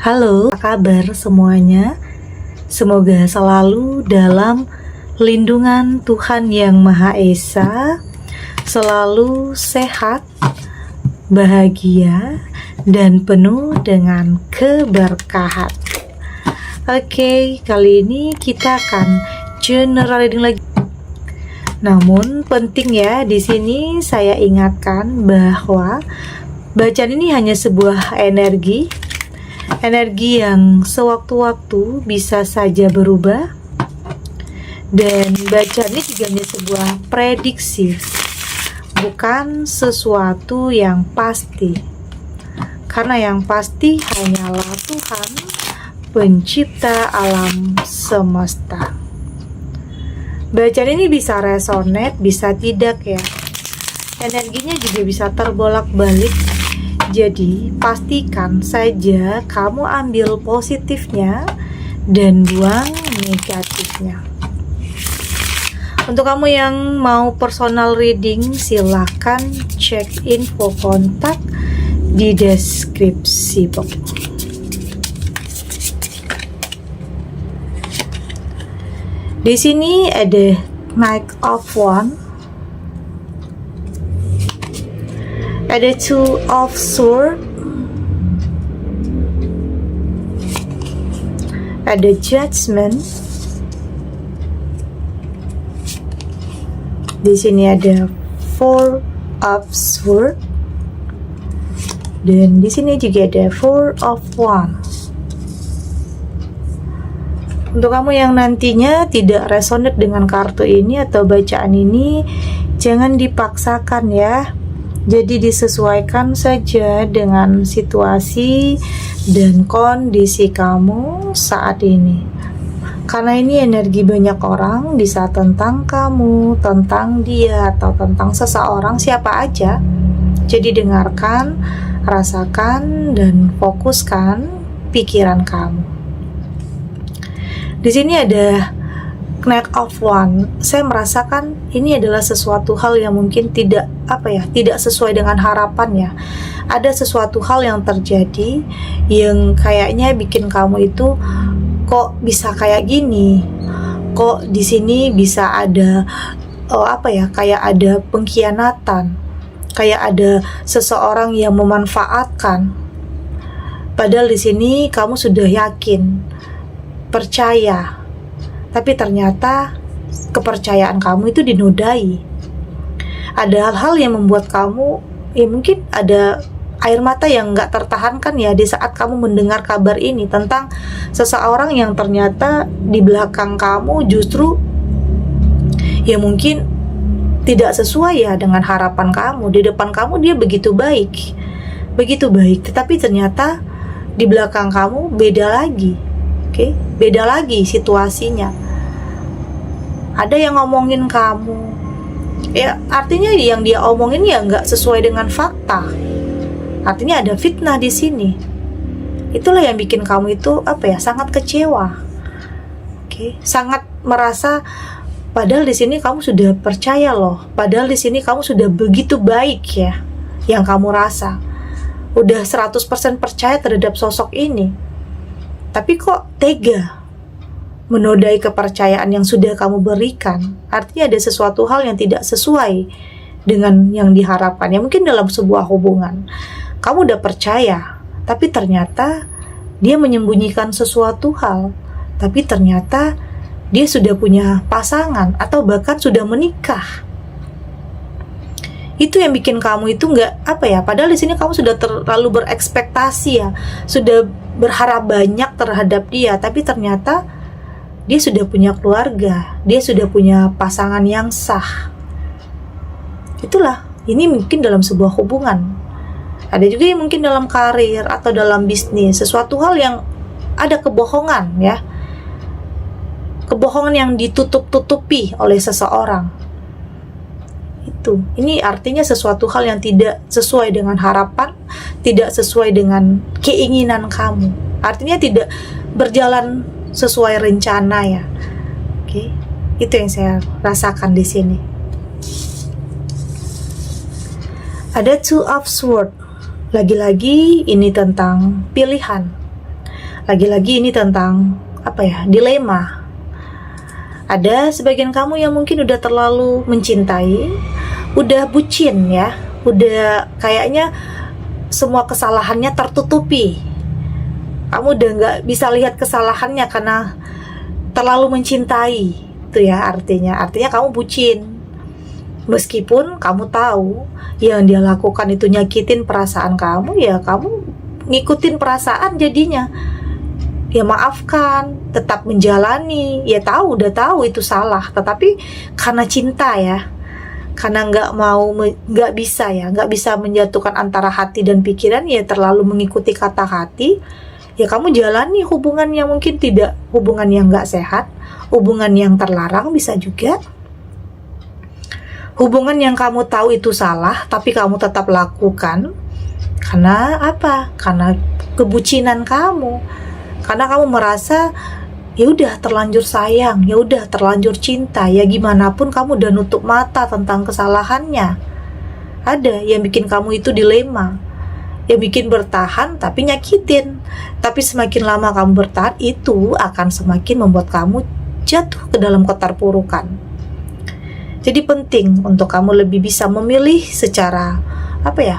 Halo, apa kabar semuanya? Semoga selalu dalam lindungan Tuhan Yang Maha Esa, selalu sehat, bahagia, dan penuh dengan keberkahan. Oke, kali ini kita akan general reading lagi. Namun penting ya, di sini saya ingatkan bahwa bacaan ini hanya sebuah energi yang sewaktu-waktu bisa saja berubah, dan bacaan ini juga hanya sebuah prediksi, bukan sesuatu yang pasti, karena yang pasti hanyalah Tuhan pencipta alam semesta. Bacaan ini bisa resonate, bisa tidak ya, energinya juga bisa terbolak-balik. Jadi pastikan saja kamu ambil positifnya dan buang negatifnya. Untuk kamu yang mau personal reading, silakan cek info kontak di deskripsi box. Di sini ada Knight of Wands, ada Two of Swords, ada Judgment. Di sini ada Four of Swords, dan di sini juga ada Four of Wands. Untuk kamu yang nantinya tidak resonate dengan kartu ini atau bacaan ini, jangan dipaksakan ya. Jadi disesuaikan saja dengan situasi dan kondisi kamu saat ini. Karena ini energi banyak orang, bisa tentang kamu, tentang dia, atau tentang seseorang, siapa aja. Jadi dengarkan, rasakan, dan fokuskan pikiran kamu. Di sini ada Knight of Wands. Saya merasakan ini adalah sesuatu hal yang mungkin tidak sesuai dengan harapan ya. Ada sesuatu hal yang terjadi yang kayaknya bikin kamu itu kok bisa kayak gini, kok di sini bisa ada kayak ada pengkhianatan, kayak ada seseorang yang memanfaatkan. Padahal di sini kamu sudah yakin, percaya, tapi ternyata kepercayaan kamu itu dinodai. Ada hal-hal yang membuat kamu, mungkin ada air mata yang gak tertahankan ya di saat kamu mendengar kabar ini tentang seseorang yang ternyata di belakang kamu justru mungkin tidak sesuai ya dengan harapan kamu. Di depan kamu dia begitu baik, tetapi ternyata di belakang kamu beda lagi. Beda lagi situasinya. Ada yang ngomongin kamu, artinya yang dia omongin nggak sesuai dengan fakta. Artinya ada fitnah di sini. Itulah yang bikin kamu itu sangat kecewa. Sangat merasa padahal di sini kamu sudah percaya loh. Padahal di sini kamu sudah begitu baik ya, yang kamu rasa. Udah 100% percaya terhadap sosok ini. Tapi kok tega menodai kepercayaan yang sudah kamu berikan? Artinya ada sesuatu hal yang tidak sesuai dengan yang diharapkan. Ya mungkin dalam sebuah hubungan kamu udah percaya, tapi ternyata dia menyembunyikan sesuatu hal. Tapi ternyata dia sudah punya pasangan atau bahkan sudah menikah. Itu yang bikin kamu itu padahal di sini kamu sudah terlalu berekspektasi ya, sudah berharap banyak terhadap dia, tapi ternyata dia sudah punya keluarga, dia sudah punya pasangan yang sah. Itulah, ini mungkin dalam sebuah hubungan. Ada juga yang mungkin dalam karir atau dalam bisnis, sesuatu hal yang ada kebohongan ya, kebohongan yang ditutup-tutupi oleh seseorang. Ini artinya sesuatu hal yang tidak sesuai dengan harapan, tidak sesuai dengan keinginan kamu. Artinya tidak berjalan sesuai rencana ya. Itu yang saya rasakan di sini. Ada Two of Swords. Lagi-lagi ini tentang pilihan. Lagi-lagi ini tentang dilema. Ada sebagian kamu yang mungkin udah terlalu mencintai, udah bucin ya, udah kayaknya semua kesalahannya tertutupi. Kamu udah nggak bisa lihat kesalahannya karena terlalu mencintai. Itu ya artinya kamu bucin. Meskipun kamu tahu yang dia lakukan itu nyakitin perasaan kamu, ya kamu ngikutin perasaan jadinya. Ya maafkan, tetap menjalani. Ya udah tahu itu salah, tetapi karena cinta ya, karena nggak bisa menjatuhkan antara hati dan pikiran, ya terlalu mengikuti kata hati. Ya kamu jalani hubungan yang mungkin tidak, hubungan yang nggak sehat, hubungan yang terlarang bisa juga. Hubungan yang kamu tahu itu salah, tapi kamu tetap lakukan. Karena apa? Karena kebucinan kamu. Karena kamu merasa ya udah terlanjur sayang, ya udah terlanjur cinta, ya gimana pun kamu udah nutup mata tentang kesalahannya. Ada yang bikin kamu itu dilema, yang bikin bertahan tapi nyakitin. Tapi semakin lama kamu bertahan, itu akan semakin membuat kamu jatuh ke dalam keterpurukan. Jadi penting untuk kamu lebih bisa memilih secara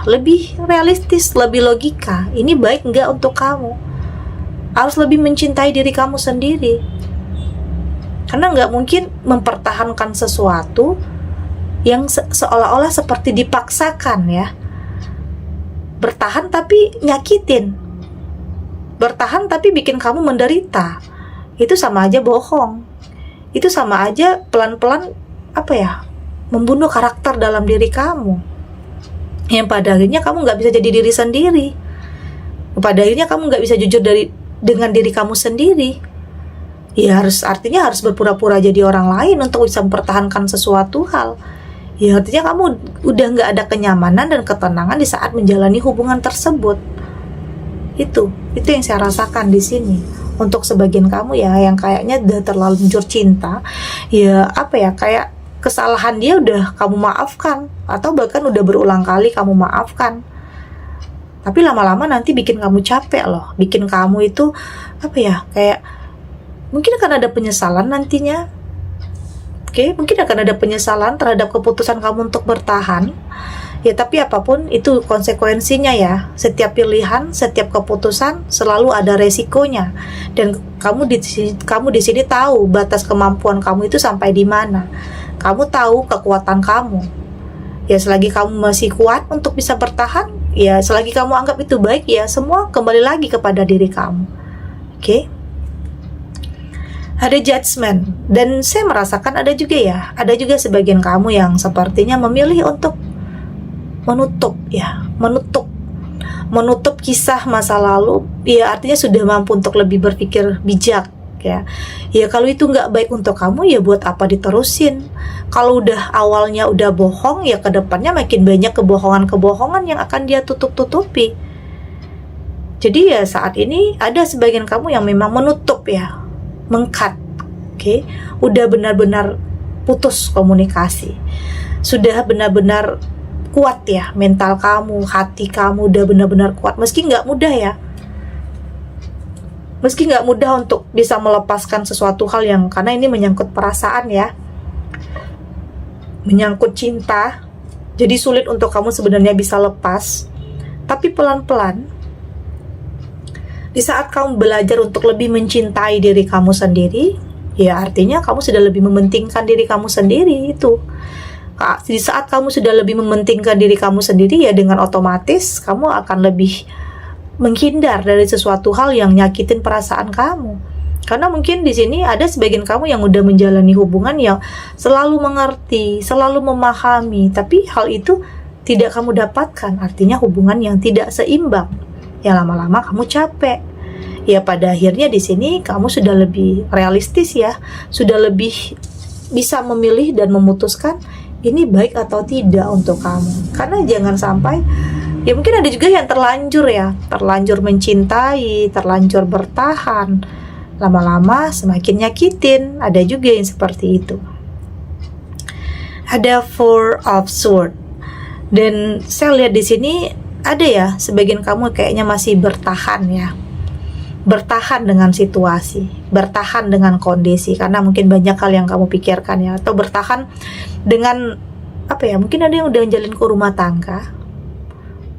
lebih realistis, lebih logika. Ini baik nggak untuk kamu? Harus lebih mencintai diri kamu sendiri. Karena nggak mungkin mempertahankan sesuatu yang seolah-olah seperti dipaksakan ya. Bertahan tapi nyakitin. Bertahan tapi bikin kamu menderita. Itu sama aja bohong. Itu sama aja pelan-pelan membunuh karakter dalam diri kamu. Yang pada akhirnya kamu nggak bisa jadi diri sendiri. Pada akhirnya kamu nggak bisa jujur dengan diri kamu sendiri. Ya artinya harus berpura-pura jadi orang lain untuk bisa mempertahankan sesuatu hal. Ya artinya kamu udah nggak ada kenyamanan dan ketenangan di saat menjalani hubungan tersebut. Itu yang saya rasakan di sini. Untuk sebagian kamu ya yang kayaknya udah terlanjur cinta, ya kayak kesalahan dia udah kamu maafkan, atau bahkan udah berulang kali kamu maafkan. Tapi lama-lama nanti bikin kamu capek loh, bikin kamu itu kayak mungkin akan ada penyesalan nantinya. Mungkin akan ada penyesalan terhadap keputusan kamu untuk bertahan. Ya tapi apapun itu konsekuensinya ya. Setiap pilihan, setiap keputusan selalu ada resikonya. Dan kamu di sini tahu batas kemampuan kamu itu sampai di mana. Kamu tahu kekuatan kamu. Ya selagi kamu masih kuat untuk bisa bertahan, ya selagi kamu anggap itu baik, ya semua kembali lagi kepada diri kamu. Ada judgment, dan saya merasakan ada juga sebagian kamu yang sepertinya memilih untuk menutup kisah masa lalu. Ya artinya sudah mampu untuk lebih berpikir bijak ya. Ya kalau itu nggak baik untuk kamu, ya buat apa diterusin? Kalau udah awalnya udah bohong, ya kedepannya makin banyak kebohongan yang akan dia tutup-tutupi. Jadi ya saat ini ada sebagian kamu yang memang menutup ya, meng-cut. Udah benar-benar putus komunikasi. Sudah benar-benar kuat ya mental kamu, hati kamu udah benar-benar kuat. Meski nggak mudah ya. Meski nggak mudah untuk bisa melepaskan sesuatu hal yang, karena ini menyangkut perasaan ya, menyangkut cinta, jadi sulit untuk kamu sebenarnya bisa lepas. Tapi pelan-pelan, di saat kamu belajar untuk lebih mencintai diri kamu sendiri, ya artinya kamu sudah lebih mementingkan diri kamu sendiri itu. Di saat kamu sudah lebih mementingkan diri kamu sendiri, ya dengan otomatis kamu akan lebih menghindar dari sesuatu hal yang nyakitin perasaan kamu. Karena mungkin di sini ada sebagian kamu yang udah menjalani hubungan yang selalu mengerti, selalu memahami, tapi hal itu tidak kamu dapatkan. Artinya hubungan yang tidak seimbang. Ya lama-lama kamu capek. Ya pada akhirnya di sini kamu sudah lebih realistis ya, sudah lebih bisa memilih dan memutuskan ini baik atau tidak untuk kamu. Karena jangan sampai, ya mungkin ada juga yang terlanjur mencintai, terlanjur bertahan, lama-lama semakin nyakitin. Ada juga yang seperti itu. Ada Four of Swords, dan saya lihat di sini ada ya sebagian kamu kayaknya masih bertahan ya, bertahan dengan situasi, bertahan dengan kondisi, karena mungkin banyak hal yang kamu pikirkan ya, atau bertahan dengan apa ya, mungkin ada yang udah menjalin ke rumah tangga,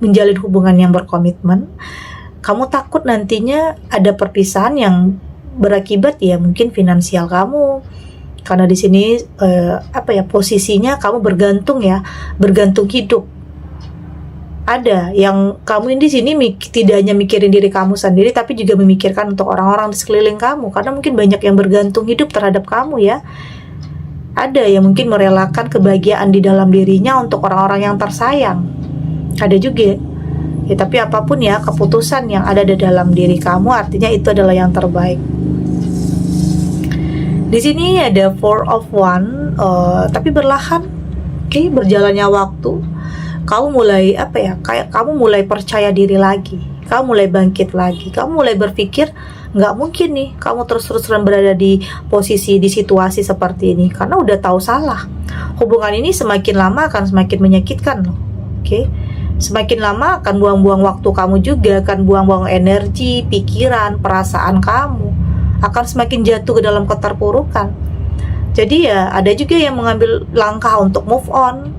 menjalin hubungan yang berkomitmen. Kamu takut nantinya ada perpisahan yang berakibat ya mungkin finansial kamu, karena di sini apa ya, posisinya kamu bergantung ya, bergantung hidup. Ada yang kamu ini di sini tidak hanya mikirin diri kamu sendiri, tapi juga memikirkan untuk orang-orang di sekeliling kamu, karena mungkin banyak yang bergantung hidup terhadap kamu ya. Ada yang mungkin merelakan kebahagiaan di dalam dirinya untuk orang-orang yang tersayang. Ada juga ya, tapi apapun ya keputusan yang ada di dalam diri kamu, artinya itu adalah yang terbaik. Di sini ada Four of Wands, tapi berlahan, berjalannya waktu, kamu mulai apa ya, kayak kamu mulai percaya diri lagi, kamu mulai bangkit lagi, kamu mulai berpikir nggak mungkin nih kamu terus-terusan berada di posisi, di situasi seperti ini, karena udah tahu salah. Hubungan ini semakin lama akan semakin menyakitkan loh. Semakin lama akan buang-buang waktu kamu juga, akan buang-buang energi, pikiran, perasaan kamu, akan semakin jatuh ke dalam keterpurukan. Jadi ya ada juga yang mengambil langkah untuk move on,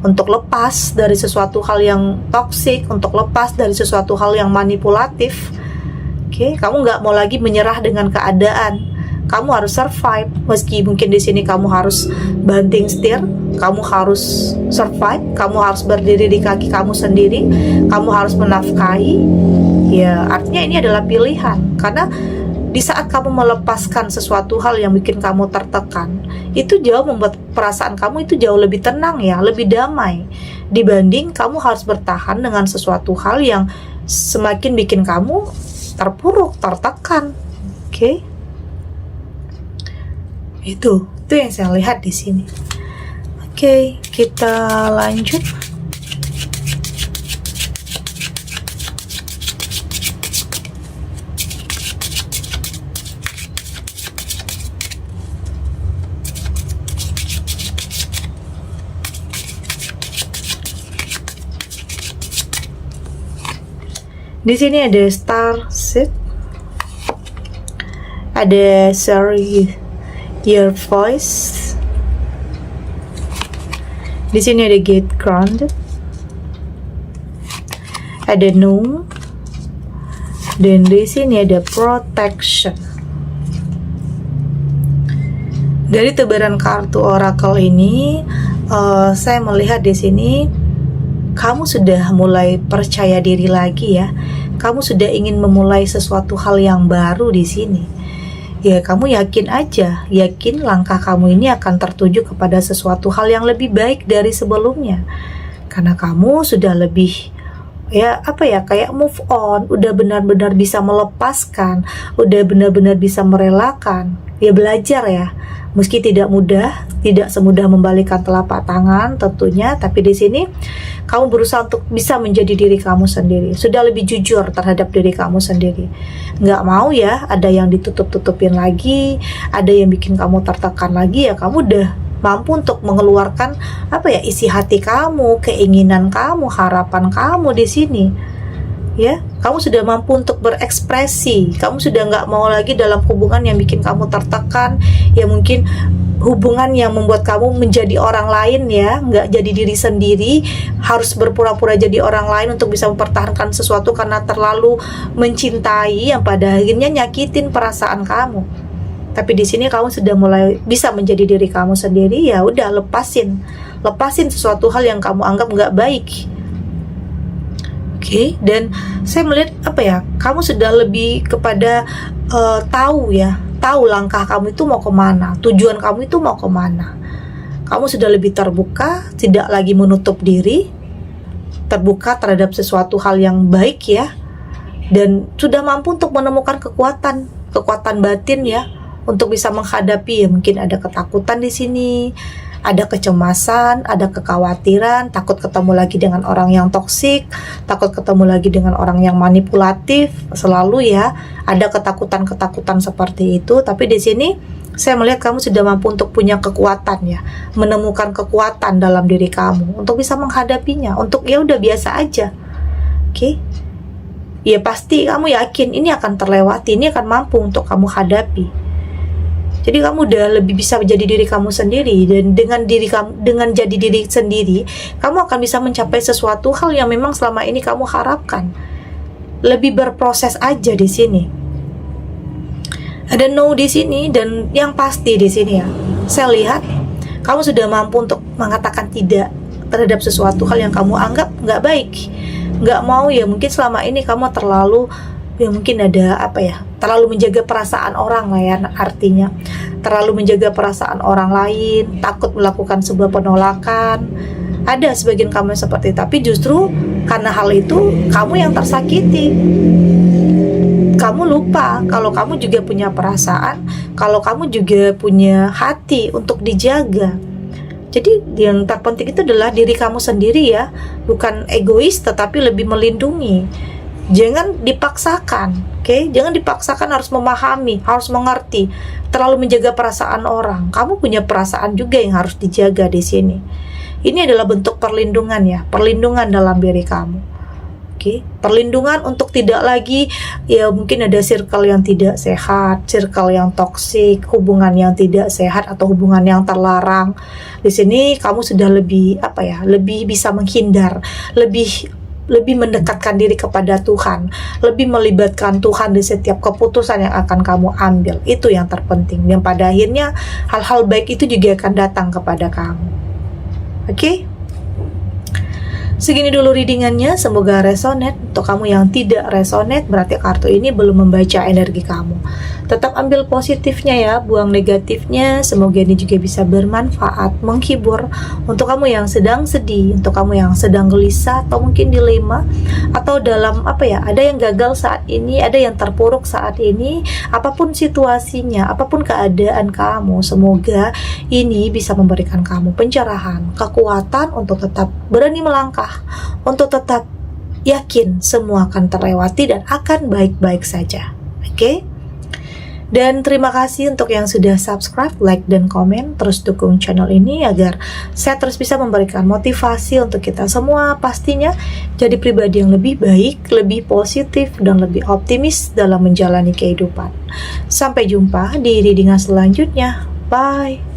untuk lepas dari sesuatu hal yang toksik, untuk lepas dari sesuatu hal yang manipulatif. Kamu nggak mau lagi menyerah dengan keadaan. Kamu harus survive, meski mungkin di sini kamu harus banting setir, kamu harus survive, kamu harus berdiri di kaki kamu sendiri, kamu harus menafkahi. Ya, artinya ini adalah pilihan, karena di saat kamu melepaskan sesuatu hal yang bikin kamu tertekan, itu jauh membuat perasaan kamu itu jauh lebih tenang ya, lebih damai, dibanding kamu harus bertahan dengan sesuatu hal yang semakin bikin kamu terpuruk, tertekan. Itu yang saya lihat di sini. Kita lanjut. Di sini ada Star Seed, ada Sorry Your Voice. Di sini ada Get Grounded, ada No, dan di sini ada Protection. Dari tebaran kartu oracle ini, saya melihat di sini kamu sudah mulai percaya diri lagi ya. Kamu sudah ingin memulai sesuatu hal yang baru di sini. Ya, kamu yakin aja, yakin langkah kamu ini akan tertuju kepada sesuatu hal yang lebih baik dari sebelumnya. Karena kamu sudah lebih kayak move on, udah benar-benar bisa melepaskan, udah benar-benar bisa merelakan. Ya, belajar ya. Meski tidak mudah, tidak semudah membalikkan telapak tangan tentunya, tapi di sini kamu berusaha untuk bisa menjadi diri kamu sendiri. Sudah lebih jujur terhadap diri kamu sendiri. Nggak mau ya ada yang ditutup-tutupin lagi, ada yang bikin kamu tertekan lagi ya. Kamu udah mampu untuk mengeluarkan isi hati kamu, keinginan kamu, harapan kamu di sini. Ya, kamu sudah mampu untuk berekspresi. Kamu sudah nggak mau lagi dalam hubungan yang bikin kamu tertekan. Ya mungkin hubungan yang membuat kamu menjadi orang lain ya, nggak jadi diri sendiri, harus berpura-pura jadi orang lain untuk bisa mempertahankan sesuatu karena terlalu mencintai yang pada akhirnya nyakitin perasaan kamu. Tapi di sini kamu sudah mulai bisa menjadi diri kamu sendiri. Ya udah, lepasin sesuatu hal yang kamu anggap nggak baik. Dan saya melihat kamu sudah lebih kepada tahu langkah kamu itu mau kemana, tujuan kamu itu mau kemana. Kamu sudah lebih terbuka, tidak lagi menutup diri, terbuka terhadap sesuatu hal yang baik ya, dan sudah mampu untuk menemukan kekuatan batin ya, untuk bisa menghadapi ya, mungkin ada ketakutan di sini, ada kecemasan, ada kekhawatiran, takut ketemu lagi dengan orang yang toksik, takut ketemu lagi dengan orang yang manipulatif, selalu ya, ada ketakutan-ketakutan seperti itu. Tapi di sini saya melihat kamu sudah mampu untuk punya kekuatan ya, menemukan kekuatan dalam diri kamu untuk bisa menghadapinya, untuk ya udah biasa aja. ya pasti kamu yakin ini akan terlewati, ini akan mampu untuk kamu hadapi. Jadi kamu udah lebih bisa menjadi diri kamu sendiri, dan dengan jadi diri sendiri, kamu akan bisa mencapai sesuatu hal yang memang selama ini kamu harapkan. Lebih berproses aja di sini. Ada no di sini, dan yang pasti di sini ya, saya lihat kamu sudah mampu untuk mengatakan tidak terhadap sesuatu hal yang kamu anggap nggak baik, nggak mau. Ya mungkin selama ini kamu terlalu, ya mungkin ada terlalu menjaga perasaan orang lah ya, artinya terlalu menjaga perasaan orang lain, takut melakukan sebuah penolakan. Ada sebagian kamu yang seperti itu, tapi justru karena hal itu kamu yang tersakiti. Kamu lupa kalau kamu juga punya perasaan, kalau kamu juga punya hati untuk dijaga. Jadi yang terpenting itu adalah diri kamu sendiri ya, bukan egois tetapi lebih melindungi. Jangan dipaksakan, oke? Jangan dipaksakan harus memahami, harus mengerti, terlalu menjaga perasaan orang. Kamu punya perasaan juga yang harus dijaga di sini. Ini adalah bentuk perlindungan ya, perlindungan dalam diri kamu. Oke, perlindungan untuk tidak lagi ya mungkin ada circle yang tidak sehat, circle yang toksik, hubungan yang tidak sehat atau hubungan yang terlarang. Di sini kamu sudah lebih lebih bisa menghindar, lebih mendekatkan diri kepada Tuhan, lebih melibatkan Tuhan di setiap keputusan yang akan kamu ambil. Itu yang terpenting, dan pada akhirnya hal-hal baik itu juga akan datang kepada kamu. Oke? Segini dulu readingannya, semoga resonate. Untuk kamu yang tidak resonate, berarti kartu ini belum membaca energi kamu. Tetap ambil positifnya ya, buang negatifnya. Semoga ini juga bisa bermanfaat, menghibur. Untuk kamu yang sedang sedih, untuk kamu yang sedang gelisah atau mungkin dilema, atau dalam ada yang gagal saat ini, ada yang terpuruk saat ini. Apapun situasinya, apapun keadaan kamu, semoga ini bisa memberikan kamu pencerahan, kekuatan untuk tetap berani melangkah, untuk tetap yakin semua akan terlewati dan akan baik-baik saja. Oke? Dan terima kasih untuk yang sudah subscribe, like, dan komen. Terus dukung channel ini agar saya terus bisa memberikan motivasi untuk kita semua, pastinya jadi pribadi yang lebih baik, lebih positif, dan lebih optimis dalam menjalani kehidupan. Sampai jumpa di readingan selanjutnya. Bye!